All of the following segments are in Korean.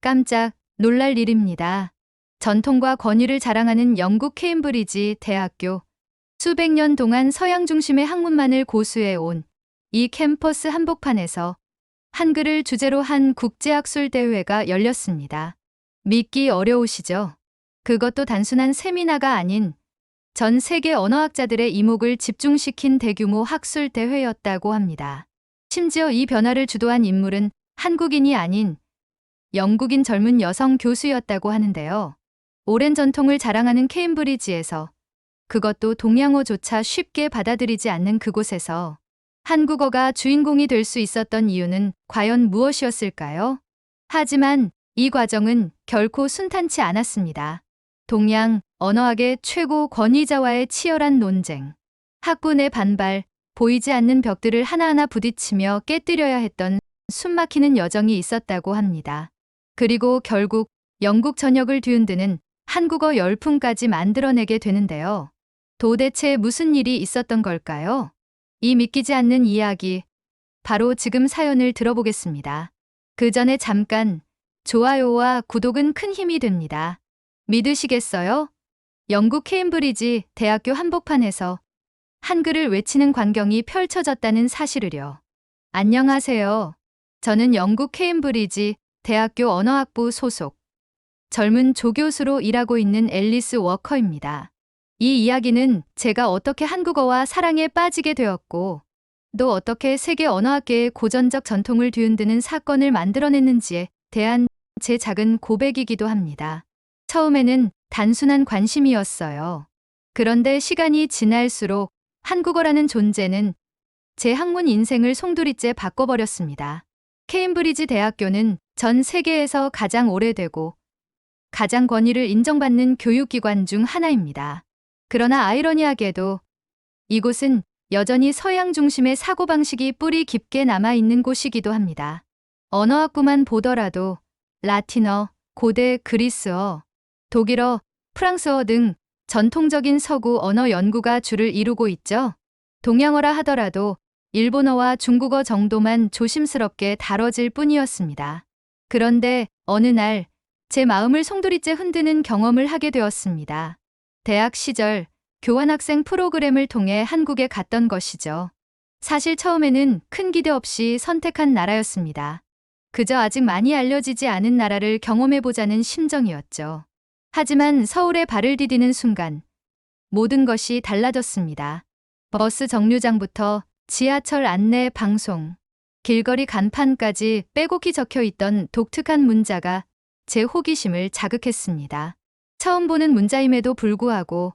깜짝 놀랄 일입니다. 전통과 권위를 자랑하는 영국 케임브리지 대학교. 수백 년 동안 서양 중심의 학문만을 고수해온 이 캠퍼스 한복판에서 한글을 주제로 한 국제학술 대회가 열렸습니다. 믿기 어려우시죠? 그것도 단순한 세미나가 아닌 전 세계 언어학자들의 이목을 집중시킨 대규모 학술 대회였다고 합니다. 심지어 이 변화를 주도한 인물은 한국인이 아닌 영국인 젊은 여성 교수였다고 하는데요. 오랜 전통을 자랑하는 케임브리지에서, 그것도 동양어조차 쉽게 받아들이지 않는 그곳에서 한국어가 주인공이 될 수 있었던 이유는 과연 무엇이었을까요? 하지만 이 과정은 결코 순탄치 않았습니다. 동양 언어학의 최고 권위자와의 치열한 논쟁, 학부 내 반발, 보이지 않는 벽들을 하나하나 부딪히며 깨뜨려야 했던 숨막히는 여정이 있었다고 합니다. 그리고 결국 영국 전역을 뒤흔드는 한국어 열풍까지 만들어내게 되는데요. 도대체 무슨 일이 있었던 걸까요? 이 믿기지 않는 이야기, 바로 지금 사연을 들어보겠습니다. 그 전에 잠깐 좋아요와 구독은 큰 힘이 됩니다. 믿으시겠어요? 영국 케임브리지 대학교 한복판에서 한글을 외치는 광경이 펼쳐졌다는 사실을요. 안녕하세요. 저는 영국 케임브리지 대학교 언어학부 소속 젊은 조교수로 일하고 있는 앨리스 워커입니다. 이 이야기는 제가 어떻게 한국어와 사랑에 빠지게 되었고, 또 어떻게 세계 언어학계의 고전적 전통을 뒤흔드는 사건을 만들어냈는지에 대한 제 작은 고백이기도 합니다. 처음에는 단순한 관심이었어요. 그런데 시간이 지날수록 한국어라는 존재는 제 학문 인생을 송두리째 바꿔버렸습니다. 케임브리지 대학교는 전 세계에서 가장 오래되고 가장 권위를 인정받는 교육기관 중 하나입니다. 그러나 아이러니하게도 이곳은 여전히 서양 중심의 사고방식이 뿌리 깊게 남아있는 곳이기도 합니다. 언어학부만 보더라도 라틴어, 고대 그리스어, 독일어, 프랑스어 등 전통적인 서구 언어 연구가 주를 이루고 있죠. 동양어라 하더라도 일본어와 중국어 정도만 조심스럽게 다뤄질 뿐이었습니다. 그런데 어느 날 제 마음을 송두리째 흔드는 경험을 하게 되었습니다. 대학 시절 교환학생 프로그램을 통해 한국에 갔던 것이죠. 사실 처음에는 큰 기대 없이 선택한 나라였습니다. 그저 아직 많이 알려지지 않은 나라를 경험해보자는 심정이었죠. 하지만 서울에 발을 디디는 순간 모든 것이 달라졌습니다. 버스 정류장부터 지하철 안내 방송, 길거리 간판까지 빼곡히 적혀있던 독특한 문자가 제 호기심을 자극했습니다. 처음 보는 문자임에도 불구하고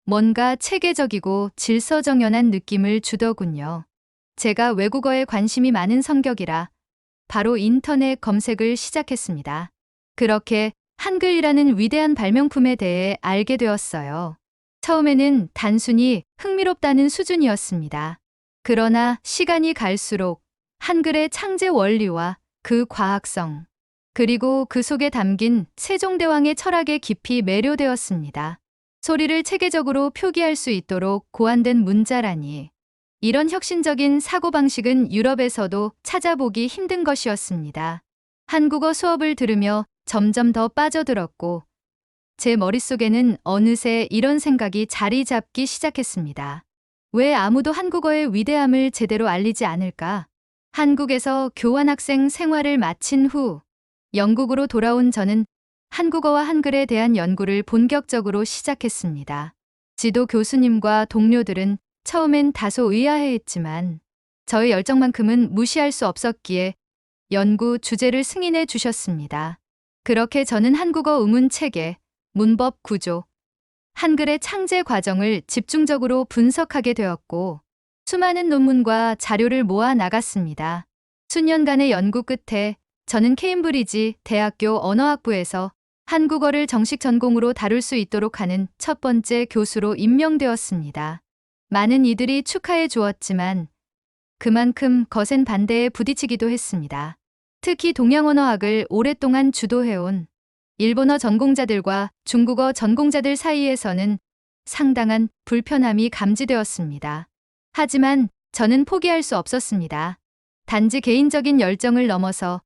뭔가 체계적이고 질서정연한 느낌을 주더군요. 제가 외국어에 관심이 많은 성격이라 바로 인터넷 검색을 시작했습니다. 그렇게 한글이라는 위대한 발명품에 대해 알게 되었어요. 처음에는 단순히 흥미롭다는 수준이었습니다. 그러나 시간이 갈수록 한글의 창제 원리와 그 과학성, 그리고 그 속에 담긴 세종대왕의 철학에 깊이 매료되었습니다. 소리를 체계적으로 표기할 수 있도록 고안된 문자라니, 이런 혁신적인 사고방식은 유럽에서도 찾아보기 힘든 것이었습니다. 한국어 수업을 들으며 점점 더 빠져들었고, 제 머릿속에는 어느새 이런 생각이 자리 잡기 시작했습니다. 왜 아무도 한국어의 위대함을 제대로 알리지 않을까? 한국에서 교환학생 생활을 마친 후 영국으로 돌아온 저는 한국어와 한글에 대한 연구를 본격적으로 시작했습니다. 지도 교수님과 동료들은 처음엔 다소 의아해했지만 저의 열정만큼은 무시할 수 없었기에 연구 주제를 승인해 주셨습니다. 그렇게 저는 한국어 의문 체계, 문법 구조, 한글의 창제 과정을 집중적으로 분석하게 되었고, 수많은 논문과 자료를 모아 나갔습니다. 수년간의 연구 끝에 저는 케임브리지 대학교 언어학부에서 한국어를 정식 전공으로 다룰 수 있도록 하는 첫 번째 교수로 임명되었습니다. 많은 이들이 축하해 주었지만 그만큼 거센 반대에 부딪히기도 했습니다. 특히 동양언어학을 오랫동안 주도해온 일본어 전공자들과 중국어 전공자들 사이에서는 상당한 불편함이 감지되었습니다. 하지만 저는 포기할 수 없었습니다. 단지 개인적인 열정을 넘어서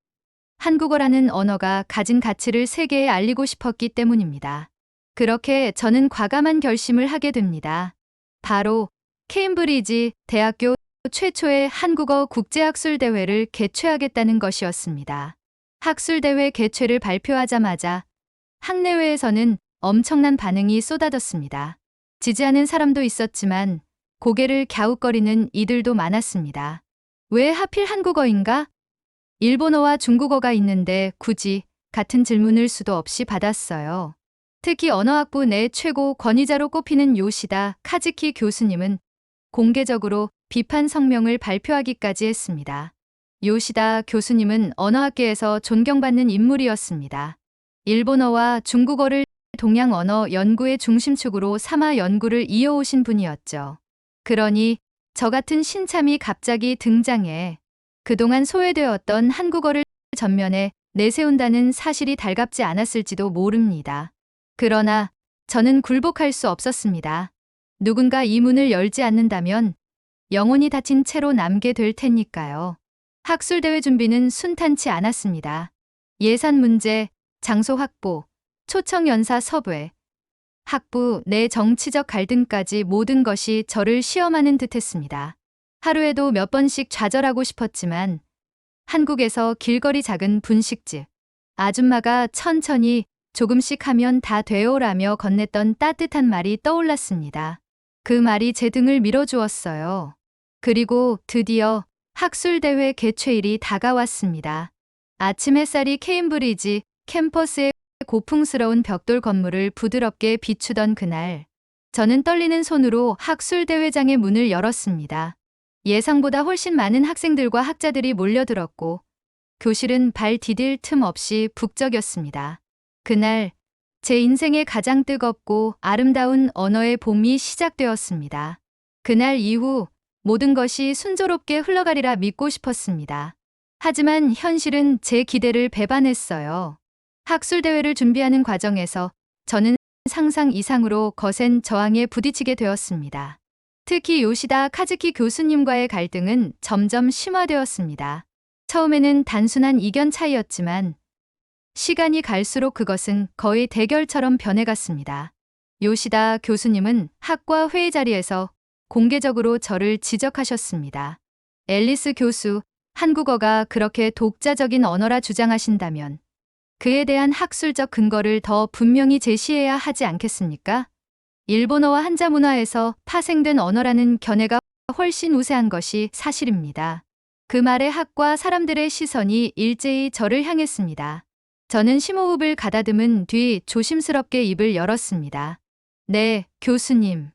한국어라는 언어가 가진 가치를 세계에 알리고 싶었기 때문입니다. 그렇게 저는 과감한 결심을 하게 됩니다. 바로 케임브리지 대학교 최초의 한국어 국제학술대회를 개최하겠다는 것이었습니다. 학술대회 개최를 발표하자마자 학내외에서는 엄청난 반응이 쏟아졌습니다. 지지하는 사람도 있었지만 고개를 갸웃거리는 이들도 많았습니다. 왜 하필 한국어인가? 일본어와 중국어가 있는데 굳이 같은 질문을 수도 없이 받았어요. 특히 언어학부 내 최고 권위자로 꼽히는 요시다 카즈키 교수님은 공개적으로 비판 성명을 발표하기까지 했습니다. 요시다 교수님은 언어학계에서 존경받는 인물이었습니다. 일본어와 중국어를 동양 언어 연구의 중심축으로 삼아 연구를 이어오신 분이었죠. 그러니 저 같은 신참이 갑자기 등장해 그동안 소외되었던 한국어를 전면에 내세운다는 사실이 달갑지 않았을지도 모릅니다. 그러나 저는 굴복할 수 없었습니다. 누군가 이 문을 열지 않는다면 영원히 닫힌 채로 남게 될 테니까요. 학술대회 준비는 순탄치 않았습니다. 예산 문제, 장소 확보, 초청 연사 섭외, 학부 내 정치적 갈등까지 모든 것이 저를 시험하는 듯했습니다. 하루에도 몇 번씩 좌절하고 싶었지만 한국에서 길거리 작은 분식집 아줌마가 천천히 조금씩 하면 다 돼요라며 건넸던 따뜻한 말이 떠올랐습니다. 그 말이 제 등을 밀어주었어요. 그리고 드디어 학술대회 개최일이 다가왔습니다. 아침 햇살이 케임브리지 캠퍼스의 고풍스러운 벽돌 건물을 부드럽게 비추던 그날, 저는 떨리는 손으로 학술대회장의 문을 열었습니다. 예상보다 훨씬 많은 학생들과 학자들이 몰려들었고 교실은 발 디딜 틈 없이 북적였습니다. 그날 제 인생의 가장 뜨겁고 아름다운 언어의 봄이 시작되었습니다. 그날 이후 모든 것이 순조롭게 흘러가리라 믿고 싶었습니다. 하지만 현실은 제 기대를 배반했어요. 학술대회를 준비하는 과정에서 저는 상상 이상으로 거센 저항에 부딪히게 되었습니다. 특히 요시다 카즈키 교수님과의 갈등은 점점 심화되었습니다. 처음에는 단순한 이견 차이였지만 시간이 갈수록 그것은 거의 대결처럼 변해갔습니다. 요시다 교수님은 학과 회의 자리에서 공개적으로 저를 지적하셨습니다. 앨리스 교수, 한국어가 그렇게 독자적인 언어라 주장하신다면 그에 대한 학술적 근거를 더 분명히 제시해야 하지 않겠습니까? 일본어와 한자 문화에서 파생된 언어라는 견해가 훨씬 우세한 것이 사실입니다. 그 말에 학과 사람들의 시선이 일제히 저를 향했습니다. 저는 심호흡을 가다듬은 뒤 조심스럽게 입을 열었습니다. 네, 교수님.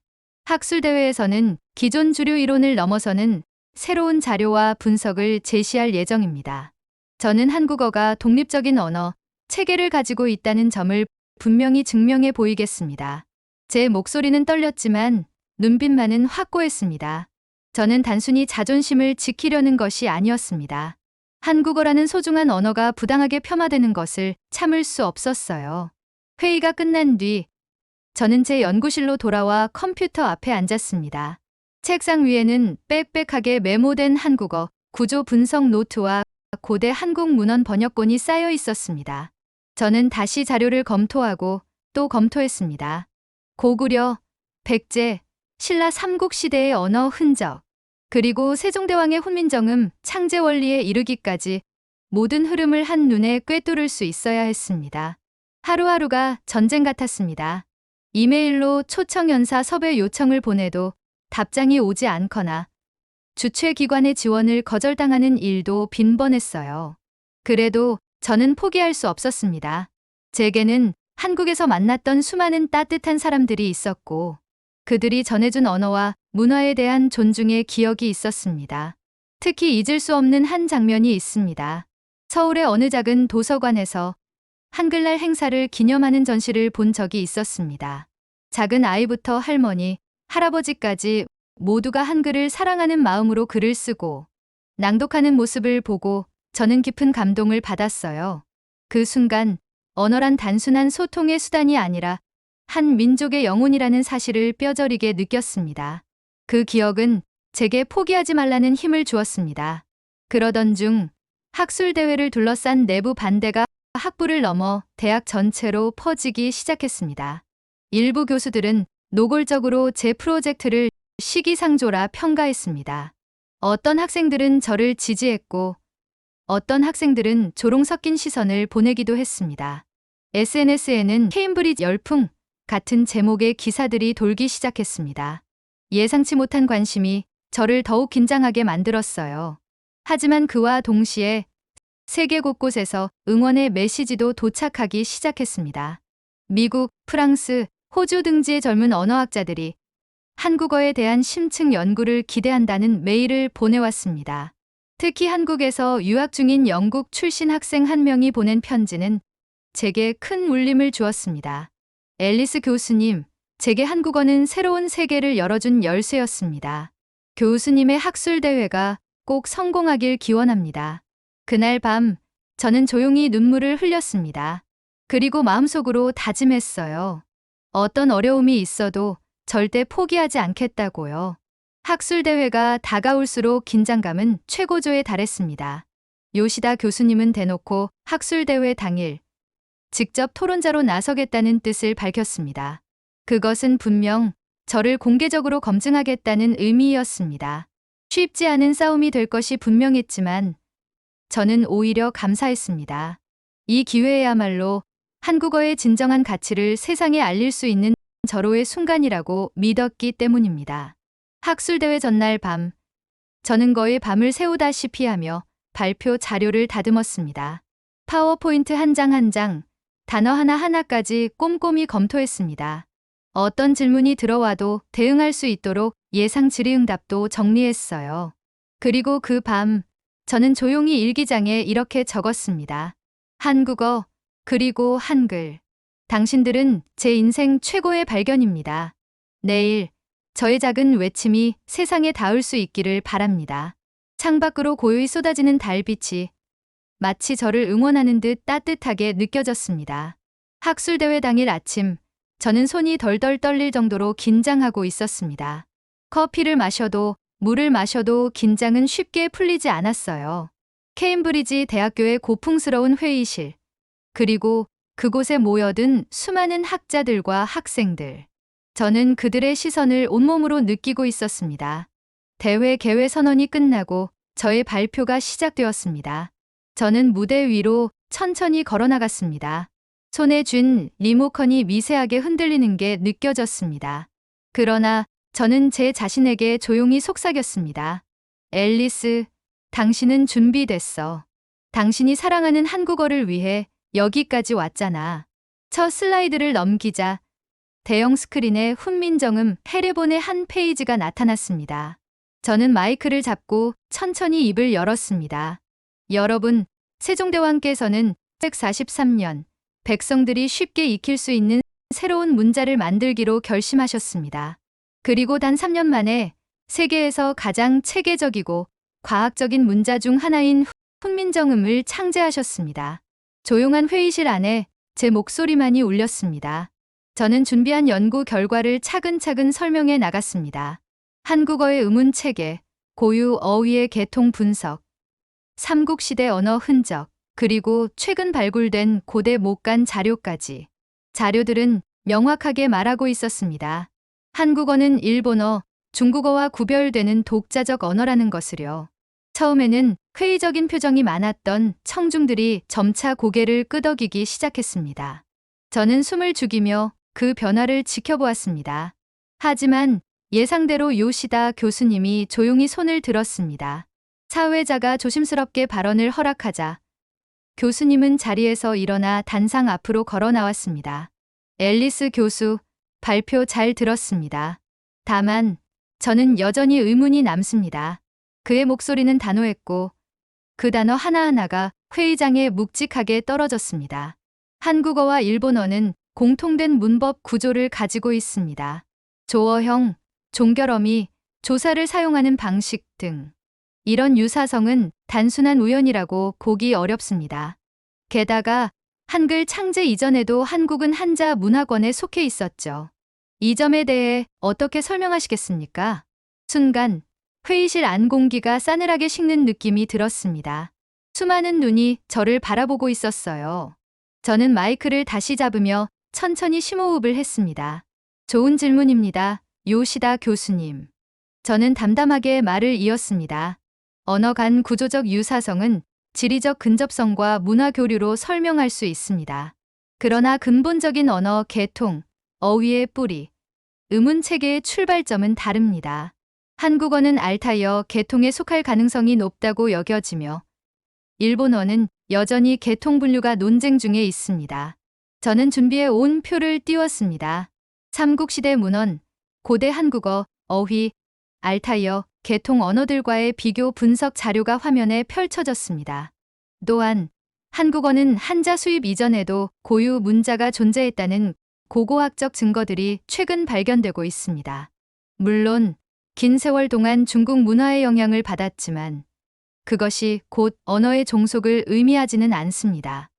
학술대회에서는 기존 주류 이론을 넘어서는 새로운 자료와 분석을 제시할 예정입니다. 저는 한국어가 독립적인 언어, 체계를 가지고 있다는 점을 분명히 증명해 보이겠습니다. 제 목소리는 떨렸지만 눈빛만은 확고했습니다. 저는 단순히 자존심을 지키려는 것이 아니었습니다. 한국어라는 소중한 언어가 부당하게 폄하되는 것을 참을 수 없었어요. 회의가 끝난 뒤 저는 제 연구실로 돌아와 컴퓨터 앞에 앉았습니다. 책상 위에는 빽빽하게 메모된 한국어 구조 분석 노트와 고대 한국 문헌 번역본이 쌓여 있었습니다. 저는 다시 자료를 검토하고 또 검토했습니다. 고구려, 백제, 신라 삼국시대의 언어 흔적, 그리고 세종대왕의 훈민정음, 창제원리에 이르기까지 모든 흐름을 한눈에 꿰뚫을 수 있어야 했습니다. 하루하루가 전쟁 같았습니다. 이메일로 초청연사 섭외 요청을 보내도 답장이 오지 않거나 주최기관의 지원을 거절당하는 일도 빈번했어요. 그래도 저는 포기할 수 없었습니다. 제게는 한국에서 만났던 수많은 따뜻한 사람들이 있었고 그들이 전해준 언어와 문화에 대한 존중의 기억이 있었습니다. 특히 잊을 수 없는 한 장면이 있습니다. 서울의 어느 작은 도서관에서 한글날 행사를 기념하는 전시를 본 적이 있었습니다. 작은 아이부터 할머니, 할아버지까지 모두가 한글을 사랑하는 마음으로 글을 쓰고 낭독하는 모습을 보고 저는 깊은 감동을 받았어요. 그 순간 언어란 단순한 소통의 수단이 아니라 한 민족의 영혼이라는 사실을 뼈저리게 느꼈습니다. 그 기억은 제게 포기하지 말라는 힘을 주었습니다. 그러던 중 학술대회를 둘러싼 내부 반대가 학부를 넘어 대학 전체로 퍼지기 시작했습니다. 일부 교수들은 노골적으로 제 프로젝트를 시기상조라 평가했습니다. 어떤 학생들은 저를 지지했고 어떤 학생들은 조롱 섞인 시선을 보내기도 했습니다. SNS에는 케임브리지 열풍 같은 제목의 기사들이 돌기 시작했습니다. 예상치 못한 관심이 저를 더욱 긴장하게 만들었어요. 하지만 그와 동시에 세계 곳곳에서 응원의 메시지도 도착하기 시작했습니다. 미국, 프랑스, 호주 등지의 젊은 언어학자들이 한국어에 대한 심층 연구를 기대한다는 메일을 보내왔습니다. 특히 한국에서 유학 중인 영국 출신 학생 한 명이 보낸 편지는 제게 큰 울림을 주었습니다. 앨리스 교수님, 제게 한국어는 새로운 세계를 열어준 열쇠였습니다. 교수님의 학술대회가 꼭 성공하길 기원합니다. 그날 밤, 저는 조용히 눈물을 흘렸습니다. 그리고 마음속으로 다짐했어요. 어떤 어려움이 있어도 절대 포기하지 않겠다고요. 학술대회가 다가올수록 긴장감은 최고조에 달했습니다. 요시다 교수님은 대놓고 학술대회 당일 직접 토론자로 나서겠다는 뜻을 밝혔습니다. 그것은 분명 저를 공개적으로 검증하겠다는 의미였습니다. 쉽지 않은 싸움이 될 것이 분명했지만 저는 오히려 감사했습니다. 이 기회야말로 한국어의 진정한 가치를 세상에 알릴 수 있는 절호의 순간이라고 믿었기 때문입니다. 학술대회 전날 밤, 저는 거의 밤을 새우다시피 하며 발표 자료를 다듬었습니다. 파워포인트 한 장 한 장, 단어 하나하나까지 꼼꼼히 검토했습니다. 어떤 질문이 들어와도 대응할 수 있도록 예상 질의응답도 정리했어요. 그리고 그 밤, 저는 조용히 일기장에 이렇게 적었습니다. 한국어, 그리고 한글. 당신들은 제 인생 최고의 발견입니다. 내일, 저의 작은 외침이 세상에 닿을 수 있기를 바랍니다. 창밖으로 고요히 쏟아지는 달빛이 마치 저를 응원하는 듯 따뜻하게 느껴졌습니다. 학술대회 당일 아침, 저는 손이 덜덜 떨릴 정도로 긴장하고 있었습니다. 커피를 마셔도 물을 마셔도 긴장은 쉽게 풀리지 않았어요. 케임브리지 대학교의 고풍스러운 회의실, 그리고 그곳에 모여든 수많은 학자들과 학생들. 저는 그들의 시선을 온몸으로 느끼고 있었습니다. 대회 개회 선언이 끝나고 저의 발표가 시작되었습니다. 저는 무대 위로 천천히 걸어나갔습니다. 손에 쥔 리모컨이 미세하게 흔들리는 게 느껴졌습니다. 그러나 저는 제 자신에게 조용히 속삭였습니다. 앨리스, 당신은 준비됐어. 당신이 사랑하는 한국어를 위해 여기까지 왔잖아. 첫 슬라이드를 넘기자 대형 스크린에 훈민정음 해례본의 한 페이지가 나타났습니다. 저는 마이크를 잡고 천천히 입을 열었습니다. 여러분, 세종대왕께서는 143년 백성들이 쉽게 익힐 수 있는 새로운 문자를 만들기로 결심하셨습니다. 그리고 단 3년 만에 세계에서 가장 체계적이고 과학적인 문자 중 하나인 훈민정음을 창제하셨습니다. 조용한 회의실 안에 제 목소리만이 울렸습니다. 저는 준비한 연구 결과를 차근차근 설명해 나갔습니다. 한국어의 의문 체계, 고유 어휘의 계통 분석, 삼국시대 언어 흔적, 그리고 최근 발굴된 고대 목간 자료까지. 자료들은 명확하게 말하고 있었습니다. 한국어는 일본어, 중국어와 구별되는 독자적 언어라는 것을요. 처음에는 회의적인 표정이 많았던 청중들이 점차 고개를 끄덕이기 시작했습니다. 저는 숨을 죽이며 그 변화를 지켜보았습니다. 하지만 예상대로 요시다 교수님이 조용히 손을 들었습니다. 사회자가 조심스럽게 발언을 허락하자 교수님은 자리에서 일어나 단상 앞으로 걸어 나왔습니다. 앨리스 교수, 발표 잘 들었습니다. 다만 저는 여전히 의문이 남습니다. 그의 목소리는 단호했고 그 단어 하나하나가 회의장에 묵직하게 떨어졌습니다. 한국어와 일본어는 공통된 문법 구조를 가지고 있습니다. 조어형, 종결어미, 조사를 사용하는 방식 등. 이런 유사성은 단순한 우연이라고 보기 어렵습니다. 게다가 한글 창제 이전에도 한국은 한자 문화권에 속해 있었죠. 이 점에 대해 어떻게 설명하시겠습니까? 순간 회의실 안 공기가 싸늘하게 식는 느낌이 들었습니다. 수많은 눈이 저를 바라보고 있었어요. 저는 마이크를 다시 잡으며 천천히 심호흡을 했습니다. 좋은 질문입니다. 요시다 교수님. 저는 담담하게 말을 이었습니다. 언어 간 구조적 유사성은 지리적 근접성과 문화 교류로 설명할 수 있습니다. 그러나 근본적인 언어 계통, 어휘의 뿌리, 음운 체계의 출발점은 다릅니다. 한국어는 알타이어 계통에 속할 가능성이 높다고 여겨지며 일본어는 여전히 계통 분류가 논쟁 중에 있습니다. 저는 준비해 온 표를 띄웠습니다. 삼국시대 문헌, 고대 한국어, 어휘, 알타이어, 계통 언어들과의 비교 분석 자료가 화면에 펼쳐졌습니다. 또한 한국어는 한자 수입 이전에도 고유 문자가 존재했다는 고고학적 증거들이 최근 발견되고 있습니다. 물론 긴 세월 동안 중국 문화의 영향을 받았지만 그것이 곧 언어의 종속을 의미하지는 않습니다.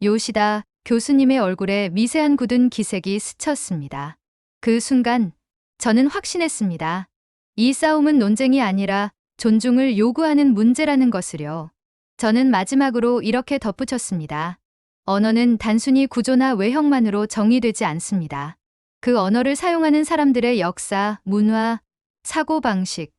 요시다 교수님의 얼굴에 미세한 굳은 기색이 스쳤습니다. 그 순간 저는 확신했습니다. 이 싸움은 논쟁이 아니라 존중을 요구하는 문제라는 것을요. 저는 마지막으로 이렇게 덧붙였습니다. 언어는 단순히 구조나 외형만으로 정의되지 않습니다. 그 언어를 사용하는 사람들의 역사, 문화, 사고방식,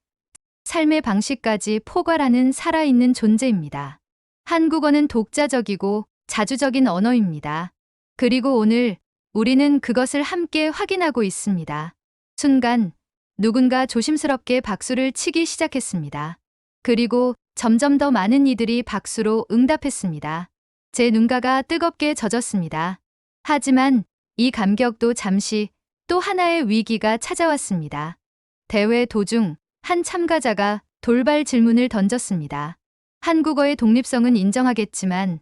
삶의 방식까지 포괄하는 살아있는 존재입니다. 한국어는 독자적이고 자주적인 언어입니다. 그리고 오늘 우리는 그것을 함께 확인하고 있습니다. 순간 누군가 조심스럽게 박수를 치기 시작했습니다. 그리고 점점 더 많은 이들이 박수로 응답했습니다. 제 눈가가 뜨겁게 젖었습니다. 하지만 이 감격도 잠시 또 하나의 위기가 찾아왔습니다. 대회 도중 한 참가자가 돌발 질문을 던졌습니다. 한국어의 독립성은 인정하겠지만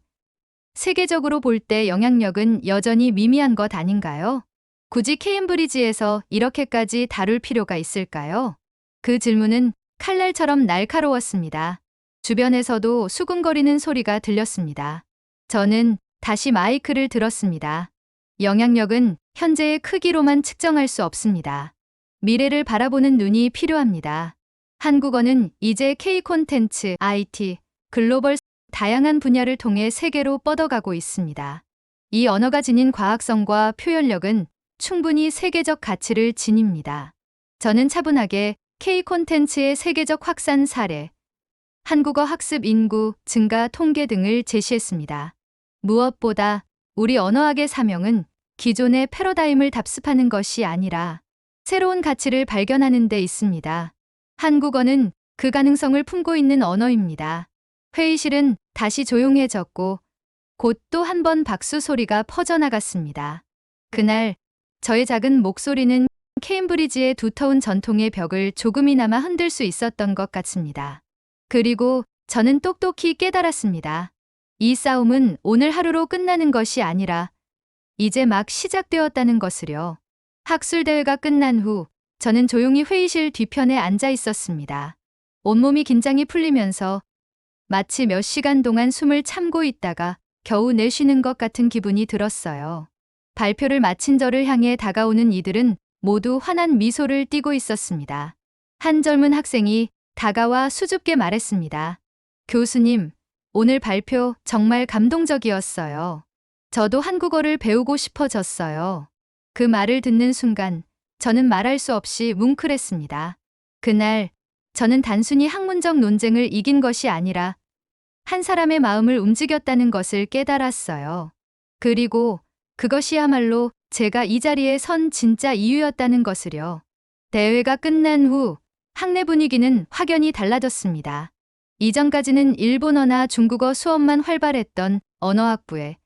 세계적으로 볼 때 영향력은 여전히 미미한 것 아닌가요? 굳이 케임브리지에서 이렇게까지 다룰 필요가 있을까요? 그 질문은 칼날처럼 날카로웠습니다. 주변에서도 수군거리는 소리가 들렸습니다. 저는 다시 마이크를 들었습니다. 영향력은 현재의 크기로만 측정할 수 없습니다. 미래를 바라보는 눈이 필요합니다. 한국어는 이제 K 콘텐츠, IT, 글로벌 다양한 분야를 통해 세계로 뻗어가고 있습니다. 이 언어가 지닌 과학성과 표현력은 충분히 세계적 가치를 지닙니다. 저는 차분하게 K 콘텐츠의 세계적 확산 사례, 한국어 학습 인구 증가 통계 등을 제시했습니다. 무엇보다 우리 언어학의 사명은 기존의 패러다임을 답습하는 것이 아니라 새로운 가치를 발견하는 데 있습니다. 한국어는 그 가능성을 품고 있는 언어입니다. 회의실은 다시 조용해졌고 곧 또 한 번 박수 소리가 퍼져나갔습니다. 그날 저의 작은 목소리는 케임브리지의 두터운 전통의 벽을 조금이나마 흔들 수 있었던 것 같습니다. 그리고 저는 똑똑히 깨달았습니다. 이 싸움은 오늘 하루로 끝나는 것이 아니라 이제 막 시작되었다는 것을요. 학술대회가 끝난 후 저는 조용히 회의실 뒤편에 앉아 있었습니다. 온몸이 긴장이 풀리면서 마치 몇 시간 동안 숨을 참고 있다가 겨우 내쉬는 것 같은 기분이 들었어요. 발표를 마친 저를 향해 다가오는 이들은 모두 환한 미소를 띠고 있었습니다. 한 젊은 학생이 다가와 수줍게 말했습니다. 교수님, 오늘 발표 정말 감동적이었어요. 저도 한국어를 배우고 싶어졌어요. 그 말을 듣는 순간 저는 말할 수 없이 뭉클했습니다. 그날 저는 단순히 학문적 논쟁을 이긴 것이 아니라 한 사람의 마음을 움직였다는 것을 깨달았어요. 그리고 그것이야말로 제가 이 자리에 선 진짜 이유였다는 것을요. 대회가 끝난 후 학내 분위기는 확연히 달라졌습니다. 이전까지는 일본어나 중국어 수업만 활발했던 언어학부에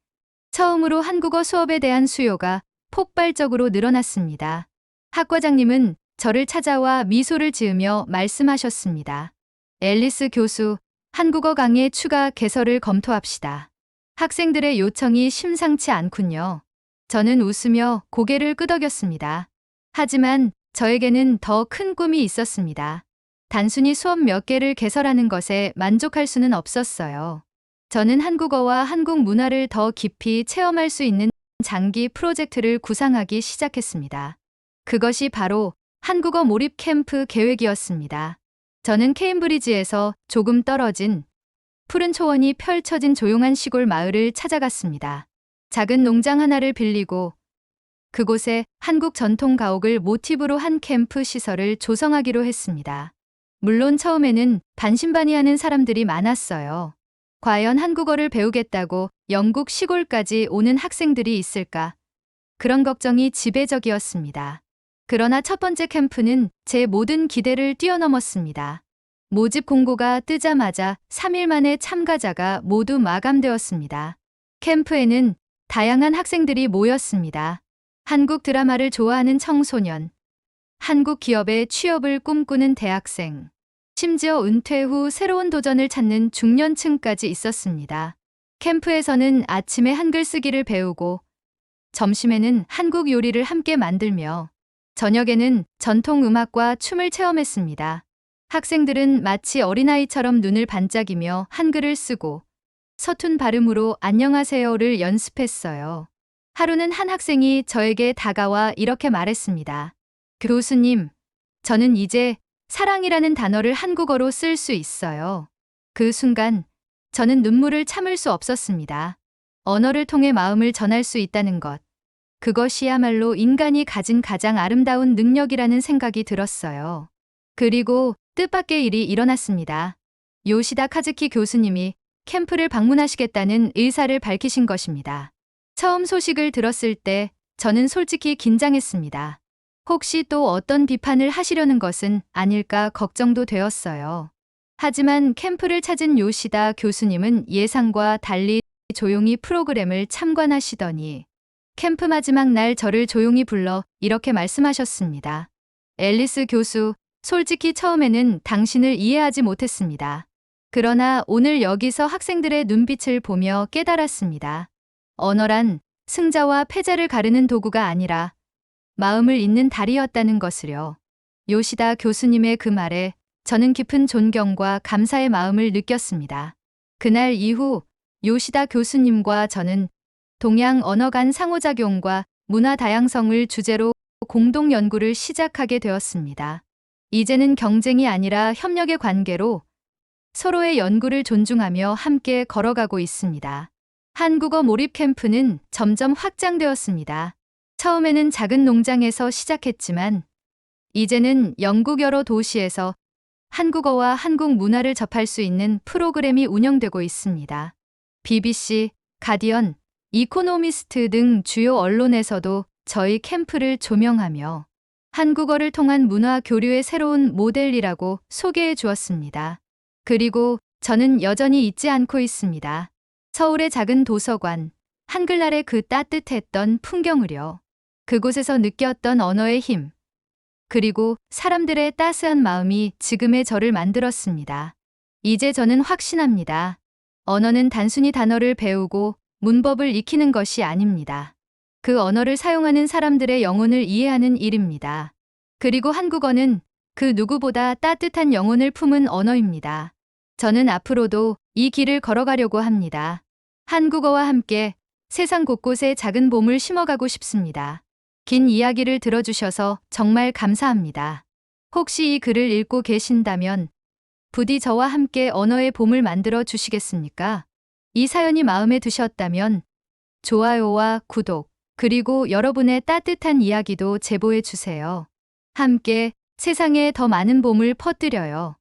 처음으로 한국어 수업에 대한 수요가 폭발적으로 늘어났습니다. 학과장님은 저를 찾아와 미소를 지으며 말씀하셨습니다. 앨리스 교수, 한국어 강의 추가 개설을 검토합시다. 학생들의 요청이 심상치 않군요. 저는 웃으며 고개를 끄덕였습니다. 하지만 저에게는 더 큰 꿈이 있었습니다. 단순히 수업 몇 개를 개설하는 것에 만족할 수는 없었어요. 저는 한국어와 한국 문화를 더 깊이 체험할 수 있는 장기 프로젝트를 구상하기 시작했습니다. 그것이 바로 한국어 몰입 캠프 계획이었습니다. 저는 케임브리지에서 조금 떨어진 푸른 초원이 펼쳐진 조용한 시골 마을을 찾아갔습니다. 작은 농장 하나를 빌리고 그곳에 한국 전통 가옥을 모티브로 한 캠프 시설을 조성하기로 했습니다. 물론 처음에는 반신반의하는 사람들이 많았어요. 과연 한국어를 배우겠다고 영국 시골까지 오는 학생들이 있을까? 그런 걱정이 지배적이었습니다. 그러나 첫 번째 캠프는 제 모든 기대를 뛰어넘었습니다. 모집 공고가 뜨자마자 3일 만에 참가자가 모두 마감되었습니다. 캠프에는 다양한 학생들이 모였습니다. 한국 드라마를 좋아하는 청소년, 한국 기업의 취업을 꿈꾸는 대학생, 심지어 은퇴 후 새로운 도전을 찾는 중년층까지 있었습니다. 캠프에서는 아침에 한글 쓰기를 배우고 점심에는 한국 요리를 함께 만들며 저녁에는 전통 음악과 춤을 체험했습니다. 학생들은 마치 어린아이처럼 눈을 반짝이며 한글을 쓰고 서툰 발음으로 안녕하세요를 연습했어요. 하루는 한 학생이 저에게 다가와 이렇게 말했습니다. 교수님, 저는 이제 사랑이라는 단어를 한국어로 쓸 수 있어요. 그 순간 저는 눈물을 참을 수 없었습니다. 언어를 통해 마음을 전할 수 있다는 것. 그것이야말로 인간이 가진 가장 아름다운 능력이라는 생각이 들었어요. 그리고 뜻밖의 일이 일어났습니다. 요시다 카즈키 교수님이 캠프를 방문하시겠다는 의사를 밝히신 것입니다. 처음 소식을 들었을 때 저는 솔직히 긴장했습니다. 혹시 또 어떤 비판을 하시려는 것은 아닐까 걱정도 되었어요. 하지만 캠프를 찾은 요시다 교수님은 예상과 달리 조용히 프로그램을 참관하시더니 캠프 마지막 날 저를 조용히 불러 이렇게 말씀하셨습니다. 앨리스 교수, 솔직히 처음에는 당신을 이해하지 못했습니다. 그러나 오늘 여기서 학생들의 눈빛을 보며 깨달았습니다. 언어란 승자와 패자를 가르는 도구가 아니라 마음을 잇는 다리였다는 것을요. 요시다 교수님의 그 말에 저는 깊은 존경과 감사의 마음을 느꼈습니다. 그날 이후 요시다 교수님과 저는 동양 언어 간 상호작용과 문화 다양성을 주제로 공동 연구를 시작하게 되었습니다. 이제는 경쟁이 아니라 협력의 관계로 서로의 연구를 존중하며 함께 걸어가고 있습니다. 한국어 몰입 캠프는 점점 확장되었습니다. 처음에는 작은 농장에서 시작했지만 이제는 영국 여러 도시에서 한국어와 한국 문화를 접할 수 있는 프로그램이 운영되고 있습니다. BBC, 가디언, 이코노미스트 등 주요 언론에서도 저희 캠프를 조명하며 한국어를 통한 문화 교류의 새로운 모델이라고 소개해 주었습니다. 그리고 저는 여전히 잊지 않고 있습니다. 서울의 작은 도서관, 한글날의 그 따뜻했던 풍경을요. 그곳에서 느꼈던 언어의 힘, 그리고 사람들의 따스한 마음이 지금의 저를 만들었습니다. 이제 저는 확신합니다. 언어는 단순히 단어를 배우고 문법을 익히는 것이 아닙니다. 그 언어를 사용하는 사람들의 영혼을 이해하는 일입니다. 그리고 한국어는 그 누구보다 따뜻한 영혼을 품은 언어입니다. 저는 앞으로도 이 길을 걸어가려고 합니다. 한국어와 함께 세상 곳곳에 작은 봄을 심어가고 싶습니다. 긴 이야기를 들어주셔서 정말 감사합니다. 혹시 이 글을 읽고 계신다면 부디 저와 함께 언어의 봄을 만들어 주시겠습니까? 이 사연이 마음에 드셨다면 좋아요와 구독, 그리고 여러분의 따뜻한 이야기도 제보해 주세요. 함께 세상에 더 많은 봄을 퍼뜨려요.